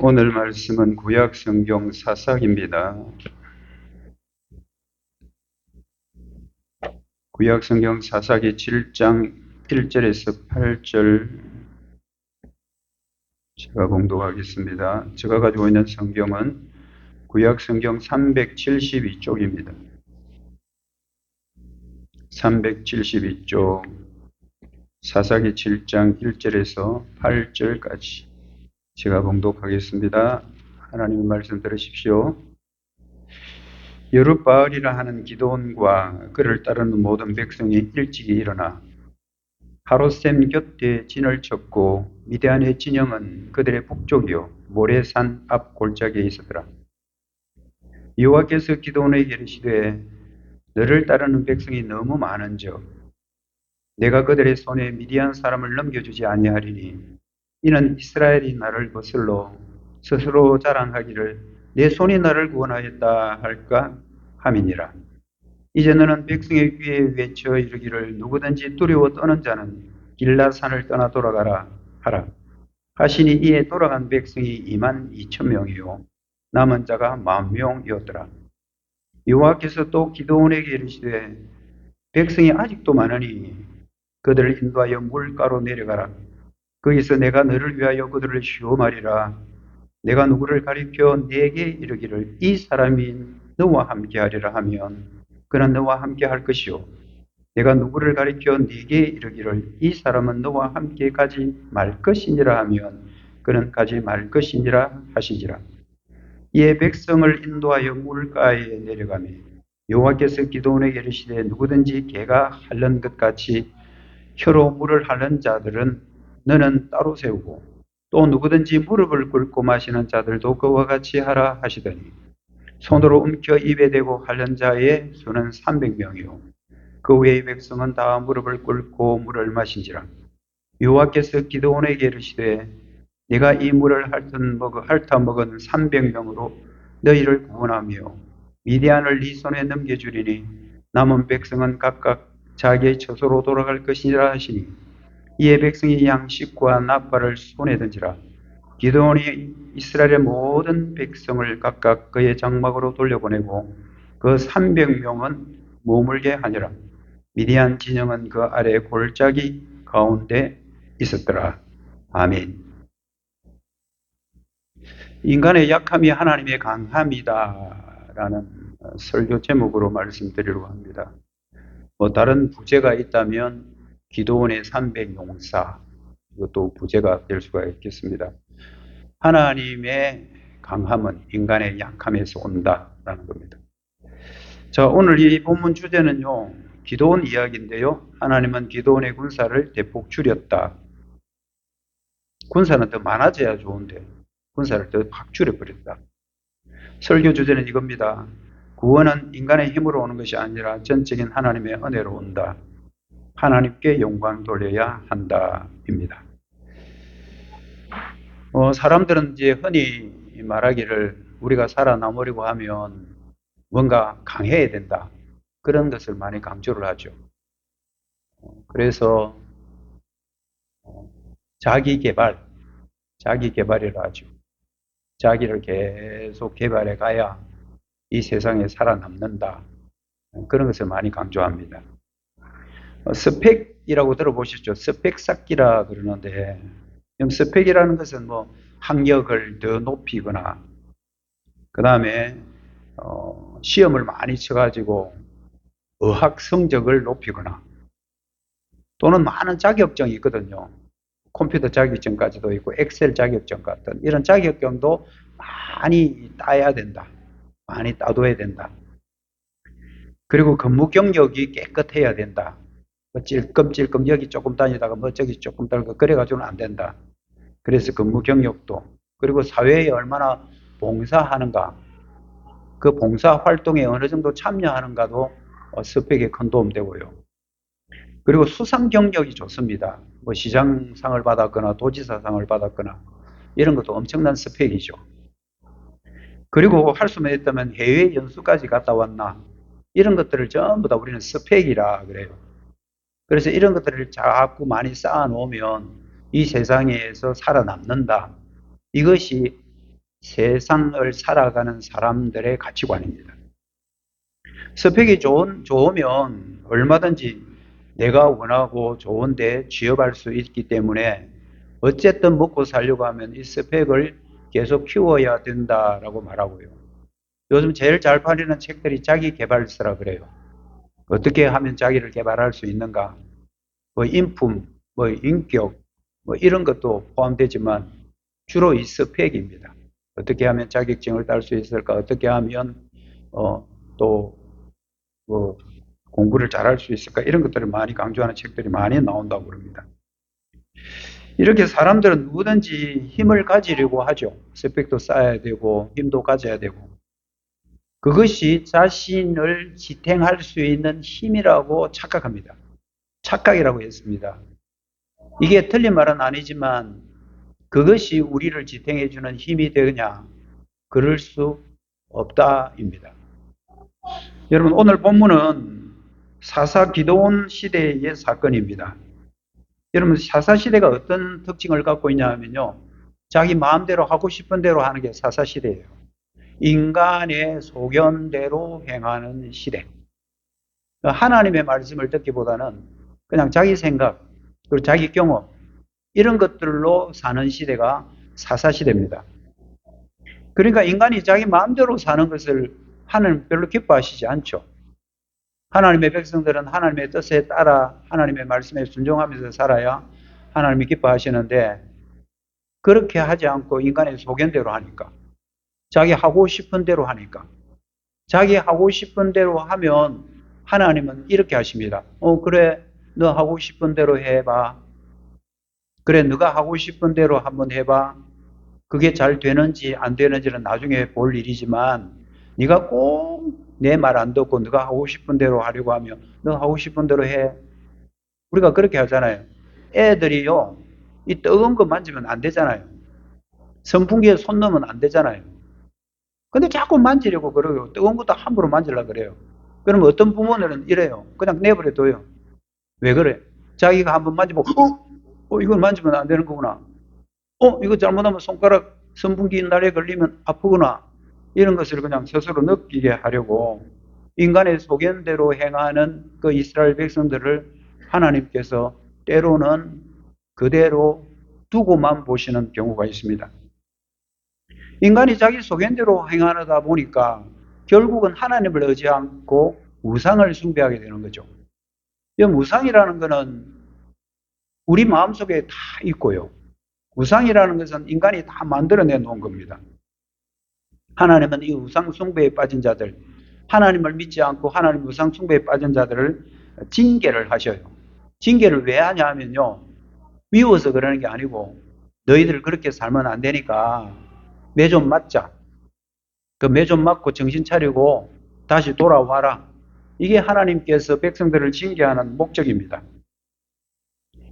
오늘 말씀은 구약 성경 사사기입니다. 구약 성경 사사기 7장 1절에서 8절 제가 봉독하겠습니다. 제가 가지고 있는 성경은 구약 성경 372쪽입니다. 372쪽 사사기 7장 1절에서 8절까지 제가 봉독하겠습니다. 하나님의 말씀 들으십시오. 여룻바알이라 하는 기드온과 그를 따르는 모든 백성이 일찍이 일어나 하롯셈 곁에 진을 쳤고 미디안의 진영은 그들의 북쪽이요 모레산 앞 골짜기에 있었더라. 여호와께서 기드온에게 이르시되 너를 따르는 백성이 너무 많은즉 내가 그들의 손에 미디안 사람을 넘겨주지 아니하리니 이는 이스라엘이 나를 거슬러 스스로 자랑하기를 내 손이 나를 구원하였다 할까 함이니라. 이제 너는 백성의 귀에 외쳐 이르기를 누구든지 두려워 떠는 자는 길라산을 떠나 돌아가라 하라. 하시니 이에 돌아간 백성이 22,000명이요 남은 자가 10,000명이었더라. 여호와께서 또 기드온에게 이르시되 백성이 아직도 많으니 그들을 인도하여 물가로 내려가라. 거기서 내가 너를 위하여 그들을 시험하리라. 내가 누구를 가리켜 네게 이르기를 이 사람이 너와 함께하리라 하면 그는 너와 함께할 것이요 내가 누구를 가리켜 네게 이르기를 이 사람은 너와 함께 가지 말 것이니라 하면 그는 가지 말 것이니라 하시지라. 이에 백성을 인도하여 물가에 내려가매 여호와께서 기드온에게 이르시되 누구든지 개가 핥는 것 같이 혀로 물을 핥는 자들은 너는 따로 세우고 또 누구든지 무릎을 꿇고 마시는 자들도 그와 같이 하라 하시더니 손으로 움켜 입에 대고 핥는 자의 수는 300명이요 그 외의 백성은 다 무릎을 꿇고 물을 마신지라. 여호와께서 기드온에게 이르시되 네가 이 물을 핥아 먹은 300명으로 너희를 구원하며 미디안을 네 손에 넘겨주리니 남은 백성은 각각 자기의 처소로 돌아갈 것이니라 하시니 이에 백성이 양식과 나팔을 손에 든지라. 기드온이 이스라엘의 모든 백성을 각각 그의 장막으로 돌려보내고 그 300명은 머물게 하니라. 미디안 진영은 그 아래 골짜기 가운데 있었더라. 아멘. 인간의 약함이 하나님의 강함이다 라는 설교 제목으로 말씀드리려고 합니다. 다른 부제가 있다면 기드온의 300용사 이것도 부제가 될 수가 있겠습니다. 하나님의 강함은 인간의 약함에서 온다라는 겁니다. 자, 오늘 이 본문 주제는요, 기드온 이야기인데요. 하나님은 기드온의 군사를 대폭 줄였다. 군사는 더 많아져야 좋은데 군사를 더 확 줄여버렸다. 설교 주제는 이겁니다. 구원은 인간의 힘으로 오는 것이 아니라 전적인 하나님의 은혜로 온다. 하나님께 영광 돌려야 한다입니다. 사람들은 이제 흔히 말하기를 우리가 살아남으려고 하면 뭔가 강해야 된다. 그런 것을 많이 강조를 하죠. 그래서 자기 개발이라 하죠. 자기를 계속 개발해 가야 이 세상에 살아남는다. 그런 것을 많이 강조합니다. 스펙이라고 들어보셨죠? 스펙 쌓기라 그러는데 스펙이라는 것은 학력을 더 높이거나 그 다음에 시험을 많이 쳐가지고 어학 성적을 높이거나 또는 많은 자격증이 있거든요. 컴퓨터 자격증까지도 있고 엑셀 자격증 같은 이런 자격증도 많이 따야 된다. 많이 따둬야 된다. 그리고 근무 경력이 깨끗해야 된다. 찔끔찔끔 여기 조금 다니다가 저기 조금 다니고 그래가지고는 안 된다. 그래서 근무 경력도 그리고 사회에 얼마나 봉사하는가 그 봉사 활동에 어느 정도 참여하는가도 스펙에 큰 도움 되고요. 그리고 수상 경력이 좋습니다. 시장상을 받았거나 도지사상을 받았거나 이런 것도 엄청난 스펙이죠. 그리고 할 수만 있다면 해외 연수까지 갔다 왔나 이런 것들을 전부 다 우리는 스펙이라 그래요. 그래서 이런 것들을 자꾸 많이 쌓아 놓으면 이 세상에서 살아남는다. 이것이 세상을 살아가는 사람들의 가치관입니다. 스펙이 좋으면 얼마든지 내가 원하고 좋은데 취업할 수 있기 때문에 어쨌든 먹고 살려고 하면 이 스펙을 계속 키워야 된다라고 말하고요. 요즘 제일 잘 팔리는 책들이 자기 개발서라 그래요. 어떻게 하면 자기를 개발할 수 있는가? 뭐 인품, 뭐 인격, 뭐 이런 것도 포함되지만 주로 이 스펙입니다. 어떻게 하면 자격증을 딸 수 있을까? 어떻게 하면 또뭐 공부를 잘할 수 있을까? 이런 것들을 많이 강조하는 책들이 많이 나온다고 그럽니다. 이렇게 사람들은 누구든지 힘을 가지려고 하죠. 스펙도 쌓아야 되고 힘도 가져야 되고. 그것이 자신을 지탱할 수 있는 힘이라고 착각합니다. 착각이라고 했습니다. 이게 틀린 말은 아니지만 그것이 우리를 지탱해주는 힘이 되느냐? 그럴 수 없다입니다. 여러분, 오늘 본문은 사사 기도원 시대의 사건입니다. 여러분, 사사시대가 어떤 특징을 갖고 있냐 하면요. 자기 마음대로 하고 싶은 대로 하는 게 사사시대예요. 인간의 소견대로 행하는 시대. 하나님의 말씀을 듣기보다는 그냥 자기 생각, 그리고 자기 경험, 이런 것들로 사는 시대가 사사시대입니다. 그러니까 인간이 자기 마음대로 사는 것을 하나님 별로 기뻐하시지 않죠. 하나님의 백성들은 하나님의 뜻에 따라 하나님의 말씀에 순종하면서 살아야 하나님이 기뻐하시는데 그렇게 하지 않고 인간의 소견대로 하니까 자기 하고 싶은 대로 하니까 자기 하고 싶은 대로 하면 하나님은 이렇게 하십니다. 그래 너 하고 싶은 대로 해봐. 그래 너가 하고 싶은 대로 한번 해봐. 그게 잘 되는지 안 되는지는 나중에 볼 일이지만 네가 꼭 내 말 안 듣고 네가 하고 싶은 대로 하려고 하면 너 하고 싶은 대로 해. 우리가 그렇게 하잖아요. 애들이요. 이 뜨거운 거 만지면 안 되잖아요. 선풍기에 손 넣으면 안 되잖아요. 근데 자꾸 만지려고 그래요. 뜨거운 것도 함부로 만지려고 그래요. 그러면 어떤 부모들은 이래요. 그냥 내버려 둬요. 왜 그래? 자기가 한번 만지고 이걸 만지면 안 되는 거구나. 이거 잘못하면 손가락 선풍기 날에 걸리면 아프구나. 이런 것을 그냥 스스로 느끼게 하려고 인간의 소견대로 행하는 그 이스라엘 백성들을 하나님께서 때로는 그대로 두고만 보시는 경우가 있습니다. 인간이 자기 소견대로 행하다 보니까 결국은 하나님을 의지 않고 우상을 숭배하게 되는 거죠. 이 우상이라는 것은 우리 마음속에 다 있고요. 우상이라는 것은 인간이 다 만들어내 놓은 겁니다. 하나님은 이 우상 숭배에 빠진 자들, 하나님을 믿지 않고 하나님 우상 숭배에 빠진 자들을 징계를 하셔요. 징계를 왜 하냐 하면요. 미워서 그러는 게 아니고 너희들 그렇게 살면 안 되니까 매 좀 맞자. 그 매 좀 맞고 정신 차리고 다시 돌아와라. 이게 하나님께서 백성들을 징계하는 목적입니다.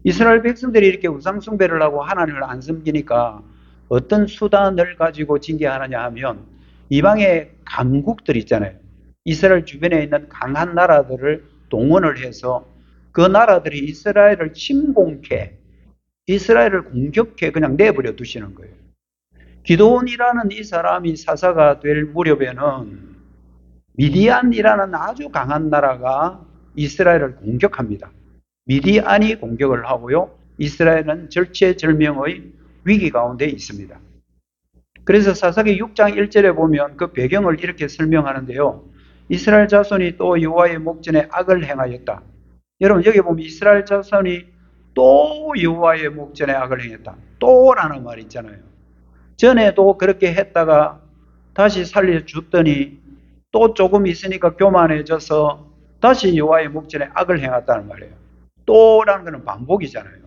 이스라엘 백성들이 이렇게 우상 숭배를 하고 하나님을 안 섬기니까 어떤 수단을 가지고 징계하느냐 하면 이방의 강국들 있잖아요. 이스라엘 주변에 있는 강한 나라들을 동원을 해서 그 나라들이 이스라엘을 침공해 이스라엘을 공격해 그냥 내버려 두시는 거예요. 기드온이라는 이 사람이 사사가 될 무렵에는 미디안이라는 아주 강한 나라가 이스라엘을 공격합니다. 미디안이 공격을 하고요. 이스라엘은 절체절명의 위기 가운데 있습니다. 그래서 사사기 6장 1절에 보면 그 배경을 이렇게 설명하는데요. 이스라엘 자손이 또 여호와의 목전에 악을 행하였다. 여러분 여기 보면 이스라엘 자손이 또 여호와의 목전에 악을 행했다. 또라는 말이 있잖아요. 전에도 그렇게 했다가 다시 살려줬더니 또 조금 있으니까 교만해져서 다시 여호와의 목전에 악을 행했다는 말이에요. 또라는 것은 반복이잖아요.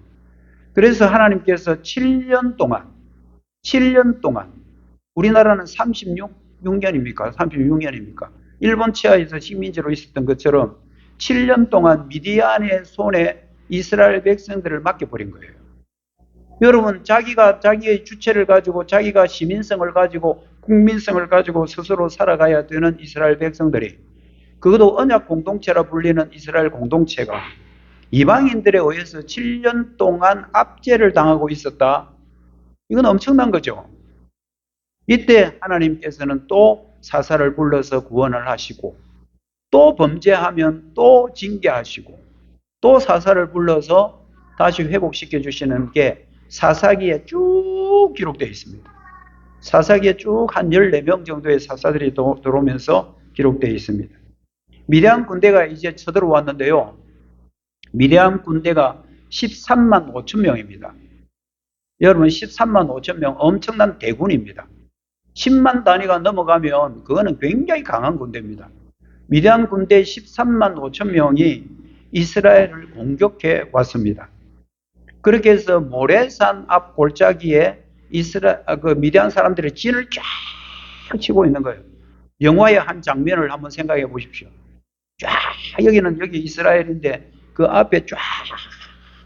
그래서 하나님께서 7년 동안 우리나라는 36년입니까? 36년입니까? 일본 치하에서 식민지로 있었던 것처럼 7년 동안 미디안의 손에 이스라엘 백성들을 맡겨버린 거예요. 여러분 자기가 자기의 주체를 가지고 자기가 시민성을 가지고 국민성을 가지고 스스로 살아가야 되는 이스라엘 백성들이 그것도 언약 공동체라 불리는 이스라엘 공동체가 이방인들에 의해서 7년 동안 압제를 당하고 있었다. 이건 엄청난 거죠. 이때 하나님께서는 또 사사를 불러서 구원을 하시고, 또 범죄하면 또 징계하시고, 또 사사를 불러서 다시 회복시켜 주시는 게 사사기에 쭉 기록되어 있습니다. 사사기에 쭉 한 14명 정도의 사사들이 들어오면서 기록되어 있습니다. 미디안 군대가 이제 쳐들어왔는데요. 미디안 군대가 13만 5천 명입니다. 여러분 13만 5천 명 엄청난 대군입니다. 10만 단위가 넘어가면 그거는 굉장히 강한 군대입니다. 미디안 군대 13만 5천 명이 이스라엘을 공격해 왔습니다. 그렇게 해서 모래산 앞 골짜기에 미디안 사람들의 진을 쫙 치고 있는 거예요. 영화의 한 장면을 한번 생각해 보십시오. 쫙 여기는 여기 이스라엘인데 그 앞에 쫙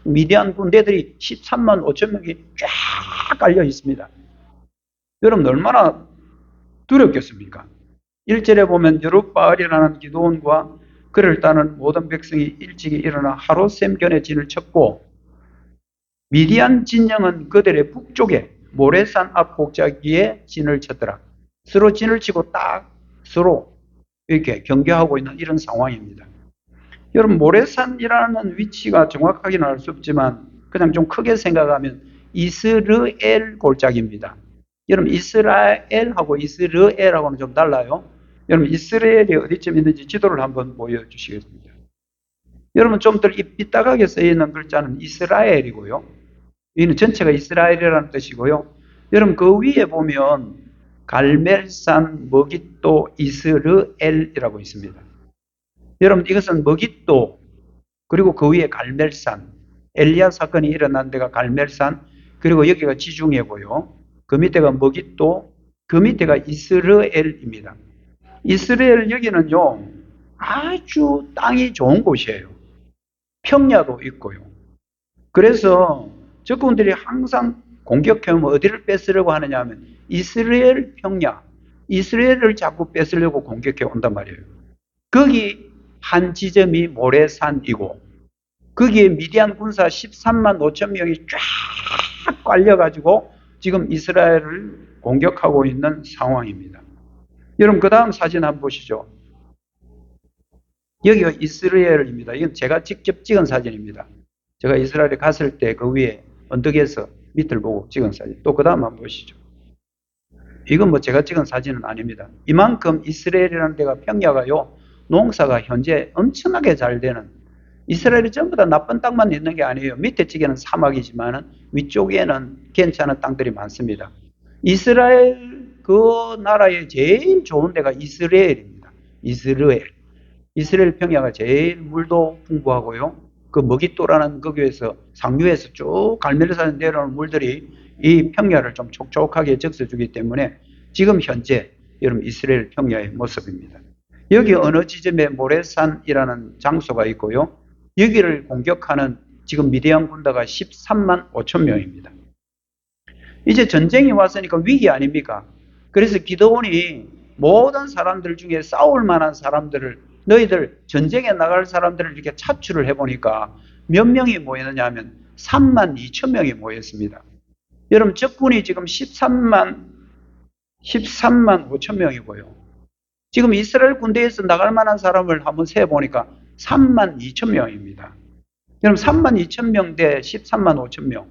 미디안 군대들이 13만 5천 명이 쫙 깔려 있습니다. 여러분 얼마나 두렵겠습니까? 1절에 보면 여룹바알이라는 기드온과 그를 따르는 모든 백성이 일찍이 일어나 하롯셈견에 진을 쳤고 미디안 진영은 그들의 북쪽에 모래산 앞 골짜기에 진을 쳤더라. 서로 진을 치고 딱 서로 이렇게 경계하고 있는 이런 상황입니다. 여러분 모래산이라는 위치가 정확하게는 알 수 없지만 그냥 좀 크게 생각하면 이스르엘 골짜기입니다. 여러분 이스라엘하고 이스르엘하고는 좀 달라요. 여러분 이스라엘이 어디쯤 있는지 지도를 한번 보여주시겠습니다. 여러분 좀 더 삐딱하게 쓰여있는 글자는 이스라엘이고요. 이는 전체가 이스라엘이라는 뜻이고요. 여러분 그 위에 보면 갈멜산, 머깃도, 이스르엘이라고 있습니다. 여러분 이것은 머깃도 그리고 그 위에 갈멜산, 엘리야 사건이 일어난 데가 갈멜산, 그리고 여기가 지중해고요. 그 밑에가 머깃도, 그 밑에가 이스르엘입니다. 이스라엘 여기는요 아주 땅이 좋은 곳이에요. 평야도 있고요. 그래서 적군들이 항상 공격해오면 어디를 뺏으려고 하느냐 하면 이스라엘 평야, 이스라엘을 자꾸 뺏으려고 공격해 온단 말이에요. 거기 한 지점이 모래산이고 거기에 미디안 군사 13만 5천 명이 쫙 깔려가지고 지금 이스라엘을 공격하고 있는 상황입니다. 여러분 그 다음 사진 한번 보시죠. 여기가 이스라엘입니다. 이건 제가 직접 찍은 사진입니다. 제가 이스라엘에 갔을 때 그 위에 언덕에서 밑을 보고 찍은 사진. 또 그 다음 한번 보시죠. 이건 뭐 제가 찍은 사진은 아닙니다. 이만큼 이스라엘이라는 데가 평야가요. 농사가 현재 엄청나게 잘 되는, 이스라엘이 전부 다 나쁜 땅만 있는 게 아니에요. 밑에 쪽에는 사막이지만 위쪽에는 괜찮은 땅들이 많습니다. 이스라엘 그 나라의 제일 좋은 데가 이스라엘입니다. 이스라엘 평야가 제일 물도 풍부하고요. 그 머깃도라는 거기에서 상류에서 쭉 갈멜산에 내려오는 물들이 이 평야를 좀 촉촉하게 적셔주기 때문에 지금 현재 여러분 이스라엘 평야의 모습입니다. 여기 어느 지점에 모래산이라는 장소가 있고요. 여기를 공격하는 지금 미디안 군대가 13만 5천 명입니다. 이제 전쟁이 왔으니까 위기 아닙니까? 그래서 기드온이 모든 사람들 중에 싸울 만한 사람들을, 너희들 전쟁에 나갈 사람들을 이렇게 차출을 해보니까 몇 명이 모였느냐 하면 3만 2천 명이 모였습니다. 여러분 적군이 지금 13만 5천 명이고요. 지금 이스라엘 군대에서 나갈 만한 사람을 한번 세어보니까 3만 2천 명입니다. 여러분 3만 2천 명 대 13만 5천 명.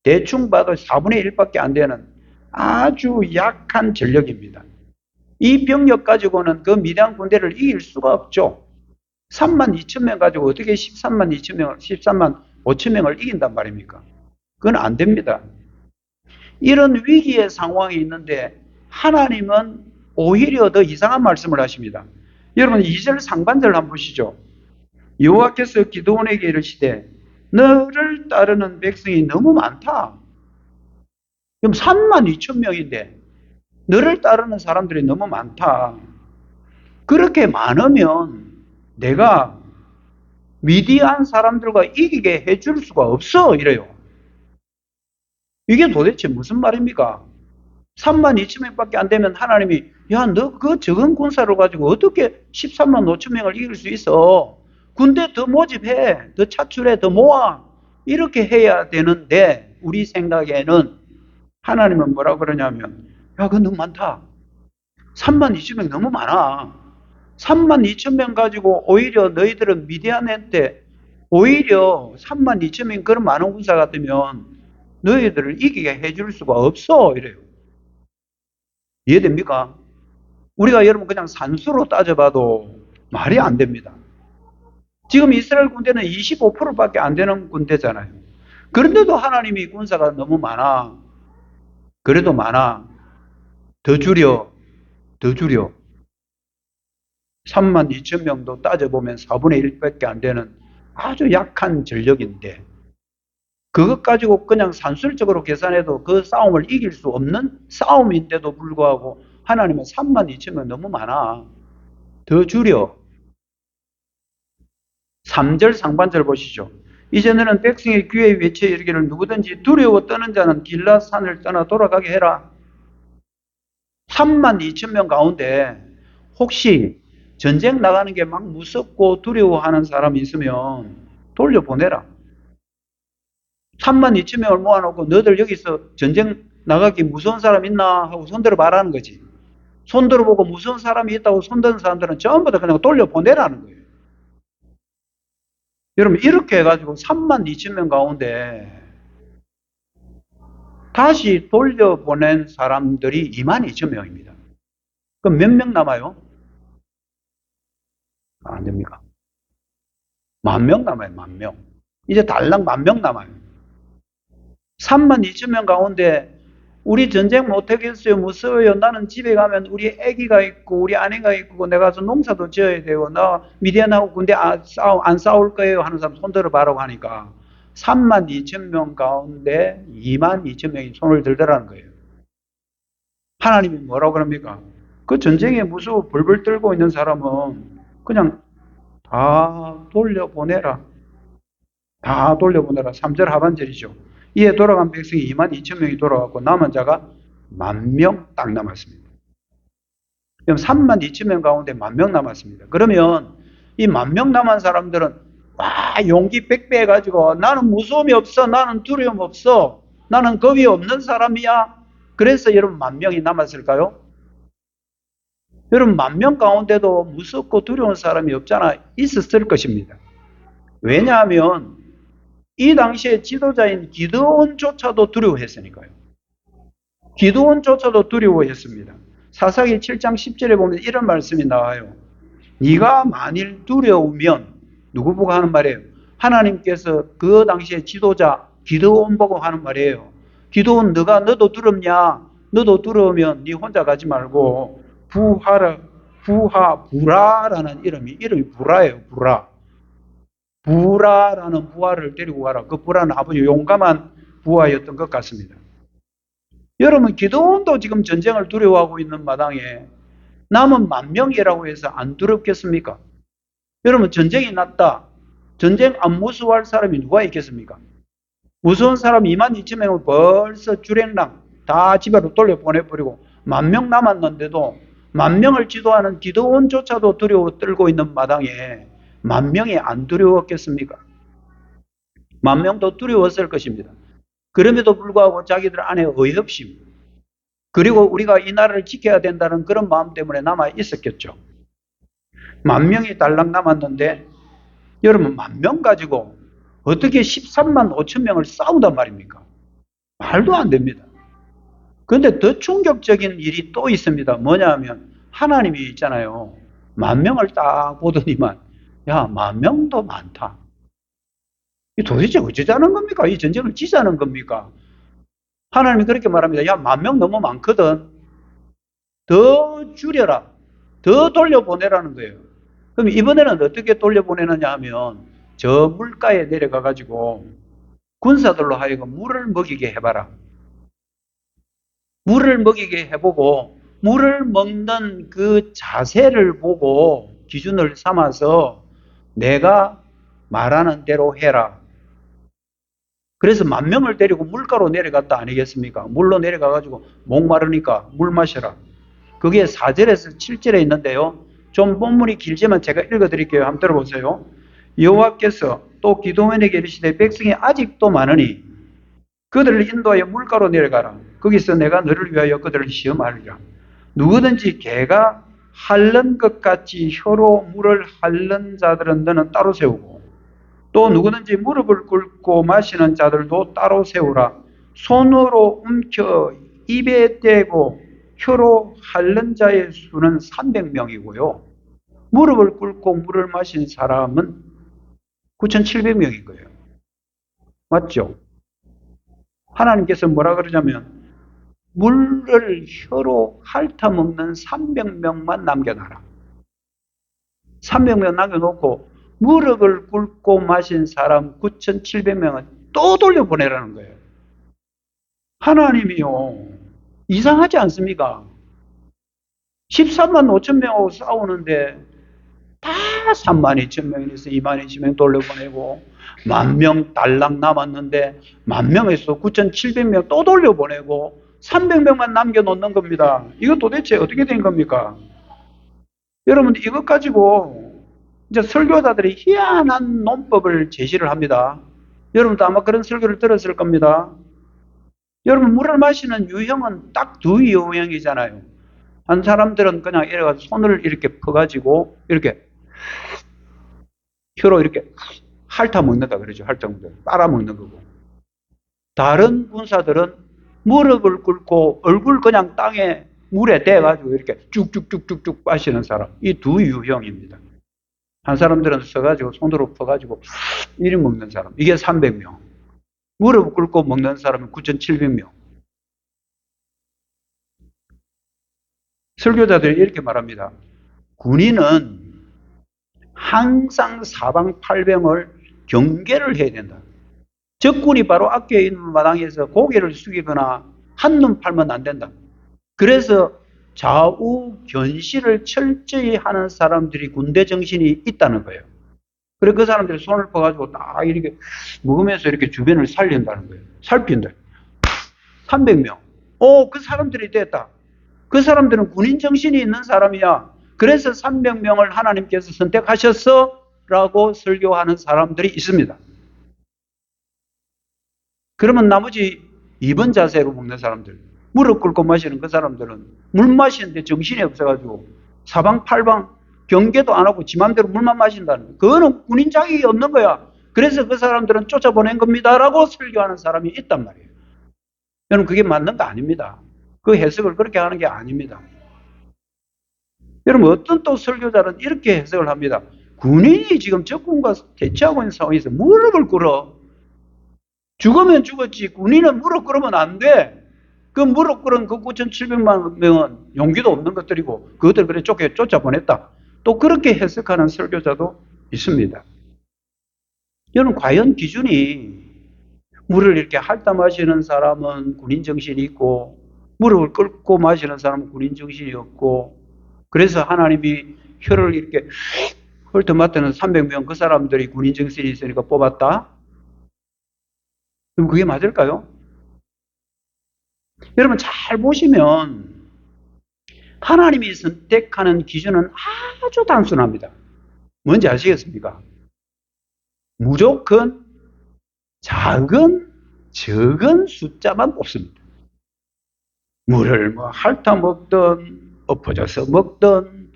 대충 봐도 4분의 1밖에 안 되는 아주 약한 전력입니다. 이 병력 가지고는 그 미디안 군대를 이길 수가 없죠. 3만 2천 명 가지고 어떻게 13만 2천 명을, 13만 5천 명을 이긴단 말입니까? 그건 안 됩니다. 이런 위기의 상황이 있는데 하나님은 오히려 더 이상한 말씀을 하십니다. 여러분 2절 상반절 한번 보시죠. 여호와께서 기드온에게 이르시되 너를 따르는 백성이 너무 많다. 그럼 3만 2천 명인데 너를 따르는 사람들이 너무 많다. 그렇게 많으면 내가 미디안 사람들과 이기게 해줄 수가 없어 이래요. 이게 도대체 무슨 말입니까? 3만 2천 명밖에 안 되면 하나님이 야, 너 그 적은 군사를 가지고 어떻게 13만 5천 명을 이길 수 있어? 군대 더 모집해, 더 차출해, 더 모아. 이렇게 해야 되는데 우리 생각에는 하나님은 뭐라고 그러냐면 야, 그거 너무 많다. 3만 2천 명 너무 많아. 3만 2천 명 가지고 오히려 너희들은 미디안한테 오히려 3만 2천 명 그런 많은 군사 같으면 너희들을 이기게 해줄 수가 없어. 이래요. 이해됩니까? 우리가 여러분 그냥 산수로 따져봐도 말이 안 됩니다. 지금 이스라엘 군대는 25%밖에 안 되는 군대잖아요. 그런데도 하나님이 군사가 너무 많아. 그래도 많아. 더 줄여. 더 줄여. 3만 2천 명도 따져보면 4분의 1밖에 안 되는 아주 약한 전력인데 그것 가지고 그냥 산술적으로 계산해도 그 싸움을 이길 수 없는 싸움인데도 불구하고 하나님은 3만 2천 명 너무 많아. 더 줄여. 3절 상반절 보시죠. 이제 너는 백성의 귀에 외쳐 이르기를 누구든지 두려워 떠는 자는 길라산을 떠나 돌아가게 해라. 3만 2천 명 가운데 혹시 전쟁 나가는 게 막 무섭고 두려워하는 사람이 있으면 돌려보내라. 3만 2천 명을 모아놓고 너들 여기서 전쟁 나가기 무서운 사람 있나 하고 손들어 말하는 거지. 손들어 보고 무서운 사람이 있다고 손드는 사람들은 전부 다 그냥 돌려보내라는 거예요. 여러분 이렇게 해가지고 3만 2천 명 가운데 다시 돌려보낸 사람들이 2만 2천 명입니다. 그럼 몇 명 남아요? 안 됩니까? 10,000명 남아요. 10,000명. 이제 달랑 10,000명 남아요. 3만 2천 명 가운데 우리 전쟁 못하겠어요. 무서워요. 나는 집에 가면 우리 아기가 있고 우리 아내가 있고 내가 가서 농사도 지어야 되고 나 미디안하고 군대 안 싸울 거예요 하는 사람 손들어 봐라고 하니까 3만 2천 명 가운데 2만 2천 명이 손을 들더라는 거예요. 하나님이 뭐라고 그럽니까? 그 전쟁에 무서워 벌벌 떨고 있는 사람은 그냥 다 돌려보내라. 다 돌려보내라. 3절 하반절이죠. 이에 돌아간 백성이 2만 2천 명이 돌아왔고 남은 자가 10,000명 딱 남았습니다. 그럼 3만 2천 명 가운데 10,000명 남았습니다. 그러면 이 10,000명 남은 사람들은 와 용기 빽빽 해가지고 나는 무서움이 없어. 나는 두려움 없어. 나는 겁이 없는 사람이야. 그래서 여러분 10,000명이 남았을까요? 여러분 10,000명 가운데도 무섭고 두려운 사람이 없잖아. 있었을 것입니다. 왜냐하면 이 당시에 지도자인 기드온조차도 두려워했으니까요. 기드온조차도 두려워했습니다. 사사기 7장 10절에 보면 이런 말씀이 나와요. 네가 만일 두려우면 누구 보고 하는 말이에요? 하나님께서 그 당시에 지도자 기드온 보고 하는 말이에요. 기드온 너도 두렵냐? 너도 두려우면 네 혼자 가지 말고 부라라는 이름이 부라예요. 부라라는 부하를 데리고 가라. 그 부라는 아주 용감한 부하였던 것 같습니다. 여러분 기드온도 지금 전쟁을 두려워하고 있는 마당에 남은 10,000명이라고 해서 안 두렵겠습니까? 여러분 전쟁이 났다. 전쟁 안 무서워할 사람이 누가 있겠습니까? 무서운 사람 2만 2천 명을 벌써 주랭랑 다 집으로 돌려보내버리고 10,000명 남았는데도 10,000명을 지도하는 기드온조차도 두려워 떨고 있는 마당에 10,000명이 안 두려웠겠습니까? 10,000명도 두려웠을 것입니다. 그럼에도 불구하고 자기들 안에 의협심 그리고 우리가 이 나라를 지켜야 된다는 그런 마음 때문에 남아 있었겠죠. 10,000명이 달랑 남았는데 여러분 10,000명 가지고 어떻게 13만 5천 명을 싸운단 말입니까? 말도 안 됩니다. 그런데 더 충격적인 일이 또 있습니다. 뭐냐 하면 하나님이 있잖아요. 10,000명을 딱 보더니만 야 10,000명도 많다. 이 도대체 어쩌자는 겁니까? 이 전쟁을 지자는 겁니까? 하나님이 그렇게 말합니다. 야 10,000명 너무 많거든. 더 줄여라. 더 돌려보내라는 거예요. 그럼 이번에는 어떻게 돌려보내느냐 하면 저 물가에 내려가 가지고 군사들로 하여금 물을 먹이게 해봐라. 물을 먹이게 해보고 물을 먹는 그 자세를 보고 기준을 삼아서 내가 말하는 대로 해라. 그래서 10,000명을 데리고 물가로 내려갔다 아니겠습니까? 물로 내려가가지고 목마르니까 물 마셔라. 그게 4절에서 7절에 있는데요. 좀 본문이 길지만 제가 읽어드릴게요. 한번 들어보세요. 여호와께서 또 기드온에게 이르시되 백성이 아직도 많으니 그들을 인도하여 물가로 내려가라. 거기서 내가 너를 위하여 그들을 시험하리라. 누구든지 개가 핥는 것 같이 혀로 물을 핥는 자들은 너는 따로 세우고 또 누구든지 무릎을 꿇고 마시는 자들도 따로 세우라. 손으로 움켜 입에 대고 혀로 핥는 자의 수는 300명이고요. 무릎을 꿇고 물을 마신 사람은 9,700명인 거예요. 맞죠? 하나님께서 뭐라 그러냐면 물을 혀로 핥아먹는 300명만 남겨놔라. 300명 남겨놓고 무릎을 꿇고 마신 사람 9,700명은 또 돌려보내라는 거예요. 하나님이요. 이상하지 않습니까? 13만 5천 명하고 싸우는데 다 3만 2천 명에서 2만 2천 명 돌려보내고 10,000명 달랑 남았는데 10,000명에서 9,700명 또 돌려보내고 300명만 남겨놓는 겁니다. 이거 도대체 어떻게 된 겁니까? 여러분 이것 가지고 이제 설교자들이 희한한 논법을 제시를 합니다. 여러분도 아마 그런 설교를 들었을 겁니다. 여러분 물을 마시는 유형은 딱 두 유형이잖아요. 한 사람들은 그냥 이래가 손을 이렇게 퍼가지고 이렇게 혀로 이렇게 핥아 먹는다 그러죠. 핥아먹는다. 빨아먹는 거고. 다른 군사들은 무릎을 꿇고 얼굴 그냥 땅에 물에 대가지고 이렇게 쭉쭉쭉쭉쭉 마시는 사람. 이 두 유형입니다. 한 사람들은 써가지고 손으로 퍼가지고 이리 먹는 사람. 이게 300명. 무릎 꿇고 먹는 사람은 9,700명. 설교자들이 이렇게 말합니다. 군인은 항상 사방팔병을 경계를 해야 된다. 적군이 바로 앞에 있는 마당에서 고개를 숙이거나 한눈 팔면 안 된다. 그래서 좌우 견시를 철저히 하는 사람들이 군대 정신이 있다는 거예요. 그래서 그 사람들이 손을 퍼가지고 딱 이렇게 먹으면서 이렇게 주변을 살린다는 거예요. 살핀다. 300명. 그 사람들이 됐다. 그 사람들은 군인 정신이 있는 사람이야. 그래서 300명을 하나님께서 선택하셨어 라고 설교하는 사람들이 있습니다. 그러면 나머지 2번 자세로 먹는 사람들, 무릎 꿇고 마시는 그 사람들은 물 마시는데 정신이 없어가지고 사방팔방 경계도 안 하고 지 맘대로 물만 마신다는 거예요. 그거는 군인 자격이 없는 거야. 그래서 그 사람들은 쫓아보낸 겁니다 라고 설교하는 사람이 있단 말이에요. 여러분 그게 맞는 거 아닙니다. 그 해석을 그렇게 하는 게 아닙니다. 여러분 어떤 또 설교자는 이렇게 해석을 합니다. 군인이 지금 적군과 대치하고 있는 상황에서 무릎을 꿇어. 죽으면 죽었지 군인은 무릎 꿇으면 안 돼. 그 무릎 꿇은 그 9,700만 명은 용기도 없는 것들이고 그것들 그래 쫓아보냈다. 또 그렇게 해석하는 설교자도 있습니다. 여러분 과연 기준이 물을 이렇게 핥아 마시는 사람은 군인 정신이 있고 무릎을 꿇고 마시는 사람은 군인 정신이 없고 그래서 하나님이 혀를 이렇게 훑어맞는 300명 그 사람들이 군인 정신이 있으니까 뽑았다? 그럼 그게 맞을까요? 여러분 잘 보시면 하나님이 선택하는 기준은 아주 단순합니다. 뭔지 아시겠습니까? 무조건 작은 적은 숫자만 뽑습니다. 물을 핥아 먹든 엎어져서 먹든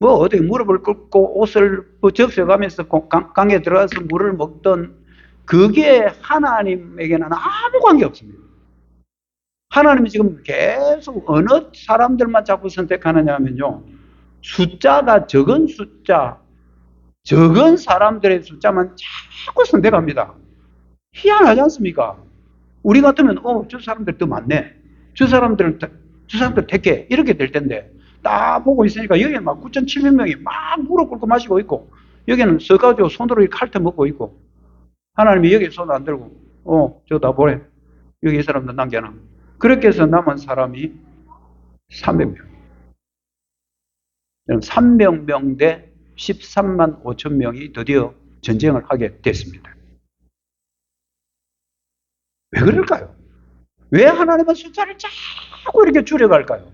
어디 무릎을 꿇고 옷을 적셔가면서 강에 들어가서 물을 먹든 그게 하나님에게는 아무 관계 없습니다. 하나님이 지금 계속 어느 사람들만 자꾸 선택하느냐 하면요. 숫자가 적은 숫자, 적은 사람들의 숫자만 자꾸 선택합니다. 희한하지 않습니까? 우리 같으면 저 사람들 더 많네. 저 사람들 택해. 이렇게 될 텐데 딱 보고 있으니까 여기는 막 9,700명이 막 무릎 꿇고 마시고 있고 여기는 서가지고 손으로 이렇게 핥아 먹고 있고 하나님이 여기 손 안 들고 저거 다 보래. 여기 이 사람들 남겨놔. 그렇게 해서 남은 사람이 300명. 300명 대 13만 5천 명이 드디어 전쟁을 하게 됐습니다. 왜 그럴까요? 왜 하나님은 숫자를 자꾸 이렇게 줄여갈까요?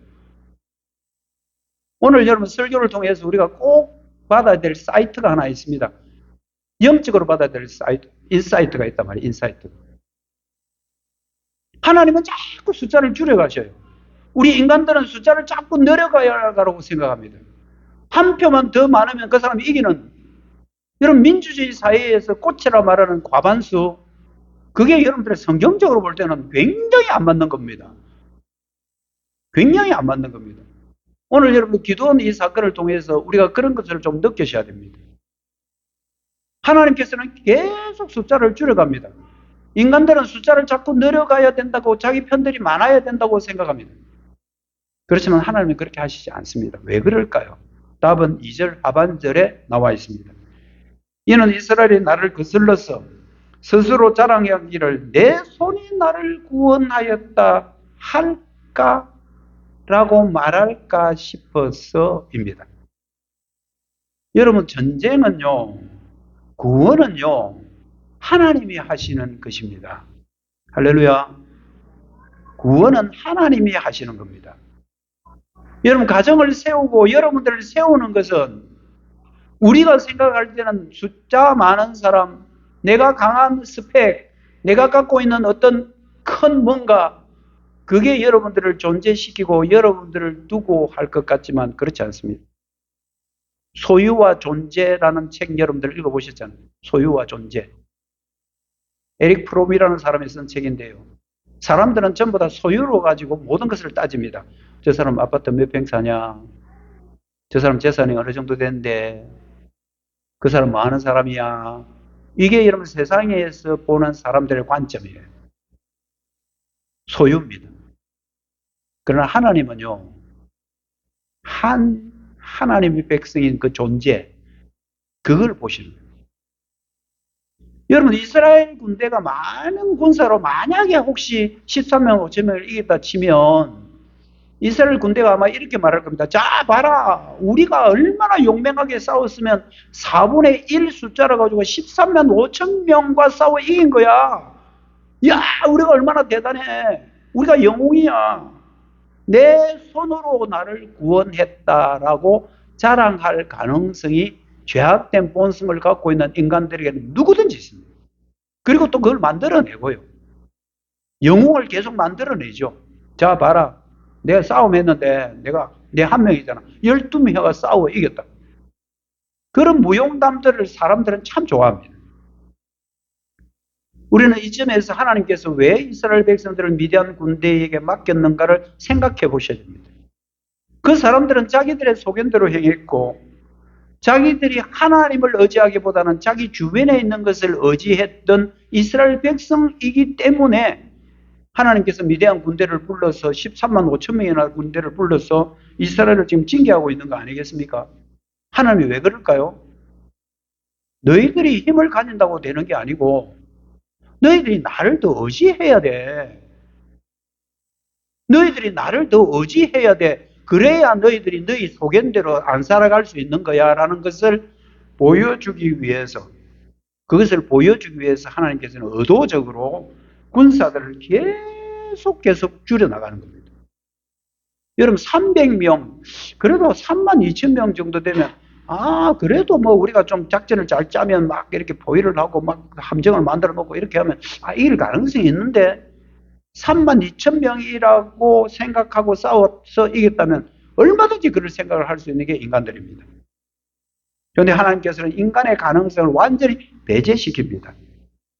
오늘 여러분 설교를 통해서 우리가 꼭 받아야 될 사이트가 하나 있습니다. 영적으로 받아야 될 사이트, 인사이트가 있단 말이에요. 인사이트. 하나님은 자꾸 숫자를 줄여가셔요. 우리 인간들은 숫자를 자꾸 늘려가라고 생각합니다. 한 표만 더 많으면 그 사람이 이기는, 여러분 민주주의 사회에서 꽃이라 말하는 과반수, 그게 여러분들의 성경적으로 볼 때는 굉장히 안 맞는 겁니다. 굉장히 안 맞는 겁니다. 오늘 여러분 기도원 이 사건을 통해서 우리가 그런 것을 좀 느끼셔야 됩니다. 하나님께서는 계속 숫자를 줄여갑니다. 인간들은 숫자를 자꾸 늘려가야 된다고, 자기 편들이 많아야 된다고 생각합니다. 그렇지만 하나님은 그렇게 하시지 않습니다. 왜 그럴까요? 답은 2절 하반절에 나와 있습니다. 이는 이스라엘이 나를 거슬러서 스스로 자랑하기를 내 손이 나를 구원하였다 할까? 라고 말할까 싶어서입니다. 여러분, 전쟁은요, 구원은요, 하나님이 하시는 것입니다. 할렐루야. 구원은 하나님이 하시는 겁니다. 여러분, 가정을 세우고 여러분들을 세우는 것은 우리가 생각할 때는 숫자 많은 사람, 내가 강한 스펙, 내가 갖고 있는 어떤 큰 뭔가, 그게 여러분들을 존재시키고 여러분들을 두고 할 것 같지만 그렇지 않습니다. 소유와 존재라는 책 여러분들 읽어보셨잖아요. 소유와 존재. 에릭 프롬이라는 사람이 쓴 책인데요. 사람들은 전부 다 소유로 가지고 모든 것을 따집니다. 저 사람 아파트 몇 평 사냐? 저 사람 재산이 어느 정도 되는데? 그 사람 뭐 하는 사람이야? 이게 여러분 세상에서 보는 사람들의 관점이에요. 소유입니다. 그러나 하나님은요, 하나님의 백성인 그 존재, 그걸 보시는 거예요. 여러분, 이스라엘 군대가 많은 군사로 만약에 혹시 13명, 5천명을 이겼다 치면 이스라엘 군대가 아마 이렇게 말할 겁니다. 자, 봐라. 우리가 얼마나 용맹하게 싸웠으면 4분의 1 숫자를 가지고 13만 5천 명과 싸워 이긴 거야. 야, 우리가 얼마나 대단해. 우리가 영웅이야. 내 손으로 나를 구원했다라고 자랑할 가능성이 죄악된 본성을 갖고 있는 인간들에게는 누구든지 있습니다. 그리고 또 그걸 만들어내고요. 영웅을 계속 만들어내죠. 자, 봐라. 내가 싸움했는데 내 한 명이잖아. 12명이 싸워 이겼다. 그런 무용담들을 사람들은 참 좋아합니다. 우리는 이 점에서 하나님께서 왜 이스라엘 백성들을 미디안 군대에게 맡겼는가를 생각해 보셔야 됩니다. 그 사람들은 자기들의 소견대로 행했고 자기들이 하나님을 의지하기보다는 자기 주변에 있는 것을 의지했던 이스라엘 백성이기 때문에 하나님께서 미디안 군대를 불러서 13만 5천 명이나 군대를 불러서 이스라엘을 지금 징계하고 있는 거 아니겠습니까? 하나님이 왜 그럴까요? 너희들이 힘을 가진다고 되는 게 아니고 너희들이 나를 더 의지해야 돼. 너희들이 나를 더 의지해야 돼. 그래야 너희들이 너희 소견대로 안 살아갈 수 있는 거야 라는 것을 보여주기 위해서, 그것을 보여주기 위해서 하나님께서는 의도적으로 군사들을 계속 줄여나가는 겁니다. 여러분 300명, 그래도 3만 2천 명 정도 되면 그래도 뭐 우리가 좀 작전을 잘 짜면 막 이렇게 포위를 하고 막 함정을 만들어 놓고 이렇게 하면 이길 가능성이 있는데 3만 2천 명이라고 생각하고 싸워서 이겼다면 얼마든지 그럴 생각을 할 수 있는 게 인간들입니다. 그런데 하나님께서는 인간의 가능성을 완전히 배제시킵니다.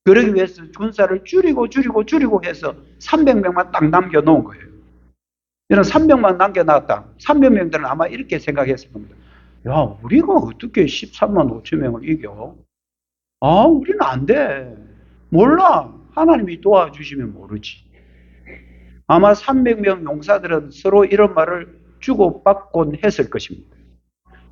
그러기 위해서 군사를 줄이고 해서 300명만 딱 남겨놓은 거예요. 이런 300만 남겨놨다. 300명들은 아마 이렇게 생각했을 겁니다. 야, 우리가 어떻게 13만 5천 명을 이겨? 우리는 안 돼. 몰라. 하나님이 도와주시면 모르지. 아마 300명 용사들은 서로 이런 말을 주고받곤 했을 것입니다.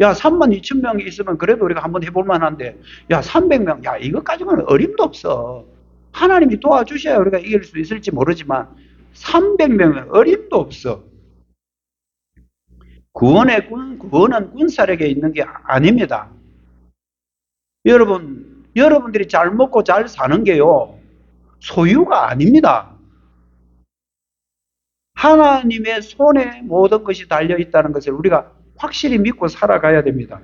야, 3만 2천 명이 있으면 그래도 우리가 한번 해볼 만한데, 야, 300명, 야, 이것 가지고는 어림도 없어. 하나님이 도와주셔야 우리가 이길 수 있을지 모르지만, 300명은 어림도 없어. 구원은 군사력에 있는 게 아닙니다. 여러분들이 잘 먹고 잘 사는 게요, 소유가 아닙니다. 하나님의 손에 모든 것이 달려있다는 것을 우리가 확실히 믿고 살아가야 됩니다.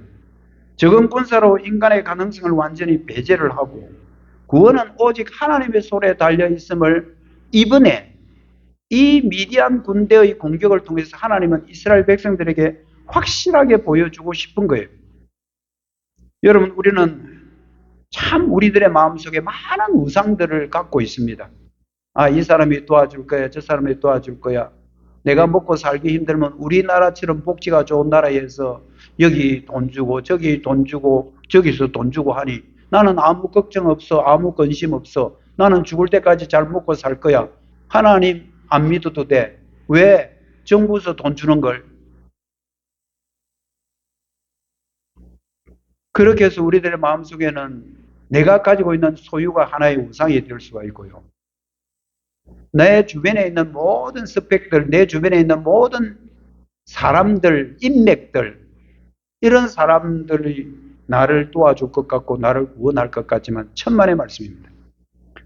적은 군사로 인간의 가능성을 완전히 배제를 하고 구원은 오직 하나님의 손에 달려있음을 이번에 이 미디안 군대의 공격을 통해서 하나님은 이스라엘 백성들에게 확실하게 보여주고 싶은 거예요. 여러분, 우리는 참 우리들의 마음속에 많은 우상들을 갖고 있습니다. 아, 이 사람이 도와줄 거야. 저 사람이 도와줄 거야. 내가 먹고 살기 힘들면 우리나라처럼 복지가 좋은 나라에서 여기 돈 주고 저기 돈 주고 저기서 돈 주고 하니 나는 아무 걱정 없어. 아무 관심 없어. 나는 죽을 때까지 잘 먹고 살 거야. 하나님 안 믿어도 돼. 왜? 정부에서 돈 주는 걸. 그렇게 해서 우리들의 마음속에는 내가 가지고 있는 소유가 하나의 우상이 될 수가 있고요. 내 주변에 있는 모든 스펙들, 내 주변에 있는 모든 사람들, 인맥들, 이런 사람들이 나를 도와줄 것 같고 나를 구원할 것 같지만 천만의 말씀입니다.